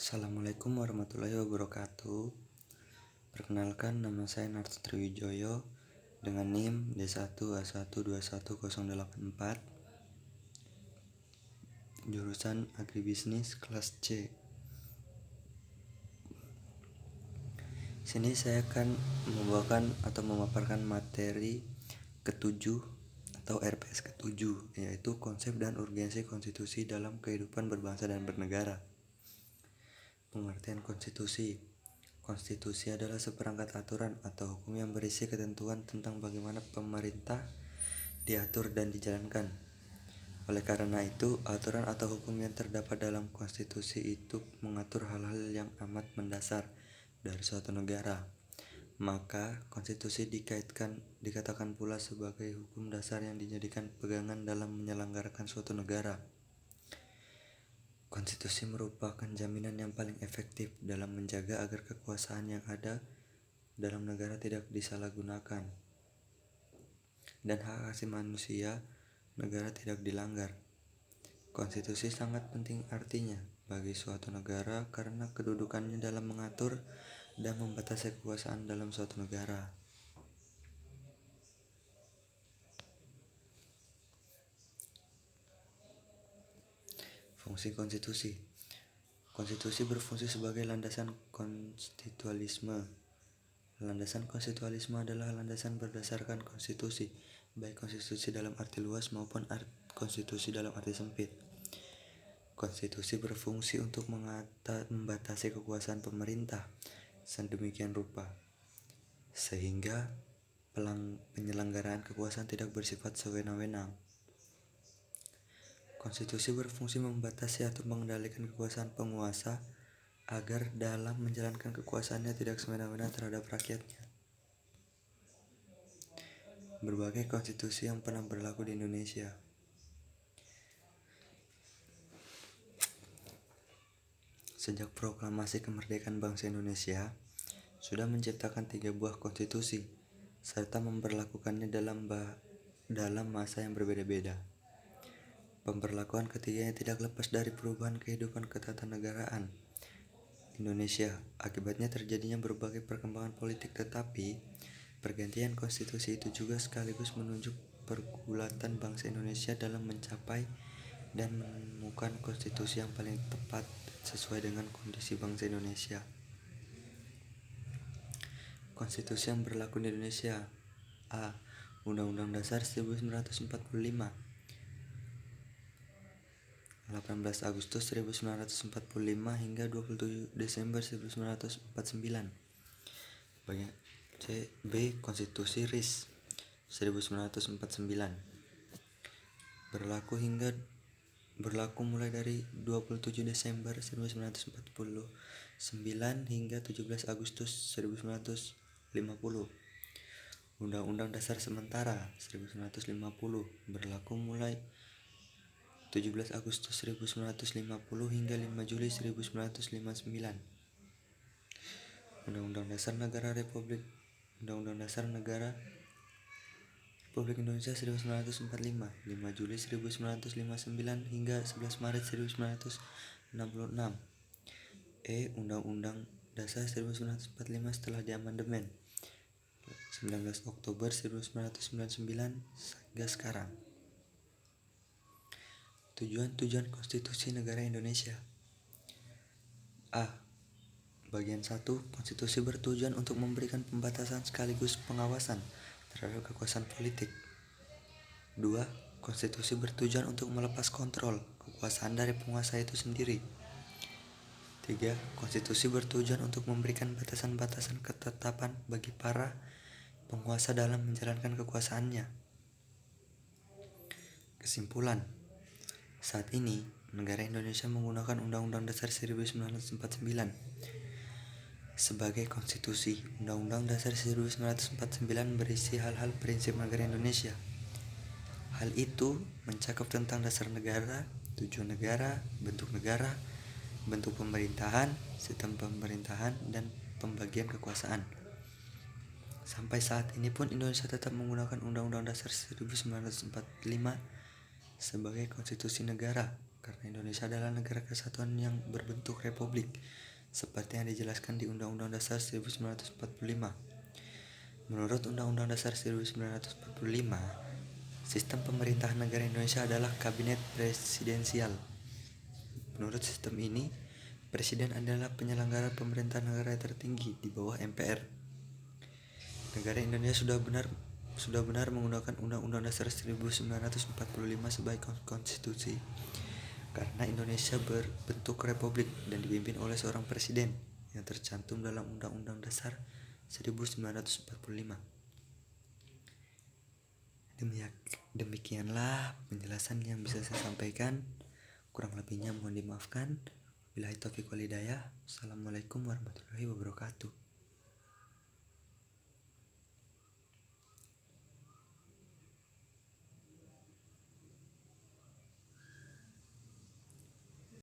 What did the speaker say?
Assalamualaikum warahmatullahi wabarakatuh. Perkenalkan, nama saya Narto Triwijoyo dengan NIM D1A1210884, jurusan Agribisnis kelas C. Sini saya akan membawakan atau memaparkan materi ketujuh atau RPS ketujuh, yaitu konsep dan urgensi konstitusi dalam kehidupan berbangsa dan bernegara. Pengertian konstitusi. Konstitusi adalah seperangkat aturan atau hukum yang berisi ketentuan tentang bagaimana pemerintah diatur dan dijalankan. Oleh karena itu, aturan atau hukum yang terdapat dalam konstitusi itu mengatur hal-hal yang amat mendasar dari suatu negara. Maka, konstitusi dikatakan pula sebagai hukum dasar yang dijadikan pegangan dalam menyelenggarakan suatu negara. Konstitusi merupakan jaminan yang paling efektif dalam menjaga agar kekuasaan yang ada dalam negara tidak disalahgunakan dan hak asasi manusia negara tidak dilanggar. Konstitusi sangat penting artinya bagi suatu negara karena kedudukannya dalam mengatur dan membatasi kekuasaan dalam suatu negara. Fungsi konstitusi. Konstitusi berfungsi sebagai landasan konstitualisme. Landasan konstitualisme adalah landasan berdasarkan konstitusi, baik konstitusi dalam arti luas maupun konstitusi dalam arti sempit. Konstitusi berfungsi untuk membatasi kekuasaan pemerintah sedemikian rupa, sehingga penyelenggaraan kekuasaan tidak bersifat sewenang-wenang. Konstitusi berfungsi membatasi atau mengendalikan kekuasaan penguasa agar dalam menjalankan kekuasaannya tidak sewenang-wenang terhadap rakyatnya. Berbagai konstitusi yang pernah berlaku di Indonesia. Sejak proklamasi kemerdekaan bangsa Indonesia, sudah menciptakan 3 buah konstitusi, serta memberlakukannya dalam masa yang berbeda-beda. Pemberlakuan ketiganya tidak lepas dari perubahan kehidupan ketatanegaraan Indonesia. Akibatnya terjadinya berbagai perkembangan politik, tetapi pergantian konstitusi itu juga sekaligus menunjuk pergulatan bangsa Indonesia dalam mencapai dan menemukan konstitusi yang paling tepat sesuai dengan kondisi bangsa Indonesia. Konstitusi yang berlaku di Indonesia. A. Undang-Undang Dasar 1945. 18 Agustus 1945 hingga 27 Desember 1949. Bagian C. B. Konstitusi RIS 1949. Berlaku mulai dari 27 Desember 1949 hingga 17 Agustus 1950. Undang-Undang Dasar Sementara 1950 berlaku mulai 17 Agustus 1950 hingga 5 Juli 1959. Undang-Undang Dasar Negara Republik Indonesia 1945, 5 Juli 1959 hingga 11 Maret 1966. Undang-Undang Dasar 1945 setelah diamandemen 19 Oktober 1999 hingga sekarang. Tujuan konstitusi negara Indonesia. A. Bagian 1. Konstitusi bertujuan untuk memberikan pembatasan sekaligus pengawasan terhadap kekuasaan politik. 2. Konstitusi bertujuan untuk melepas kontrol kekuasaan dari penguasa itu sendiri. 3. Konstitusi bertujuan untuk memberikan batasan-batasan ketetapan bagi para penguasa dalam menjalankan kekuasaannya. Kesimpulan. Saat ini, negara Indonesia menggunakan Undang-Undang Dasar 1949 sebagai konstitusi. Undang-Undang Dasar 1949 berisi hal-hal prinsip negara Indonesia. Hal itu mencakup tentang dasar negara, tujuan negara, bentuk pemerintahan, sistem pemerintahan, dan pembagian kekuasaan. Sampai saat ini pun Indonesia tetap menggunakan Undang-Undang Dasar 1945 sebagai konstitusi negara. karena Indonesia adalah negara kesatuan yang berbentuk republik, seperti yang dijelaskan di Undang-Undang Dasar 1945. Menurut Undang-Undang Dasar 1945, sistem pemerintahan negara Indonesia adalah kabinet presidensial. Menurut sistem ini, presiden adalah penyelenggara pemerintahan negara tertinggi di bawah MPR. Negara Indonesia sudah benar menggunakan Undang-Undang Dasar 1945 sebagai konstitusi karena Indonesia berbentuk republik dan dipimpin oleh seorang presiden yang tercantum dalam Undang-Undang Dasar 1945. Demikianlah penjelasan yang bisa saya sampaikan. Kurang lebihnya mohon dimaafkan. Wabillahi taufiq wal hidayah. Assalamualaikum warahmatullahi wabarakatuh.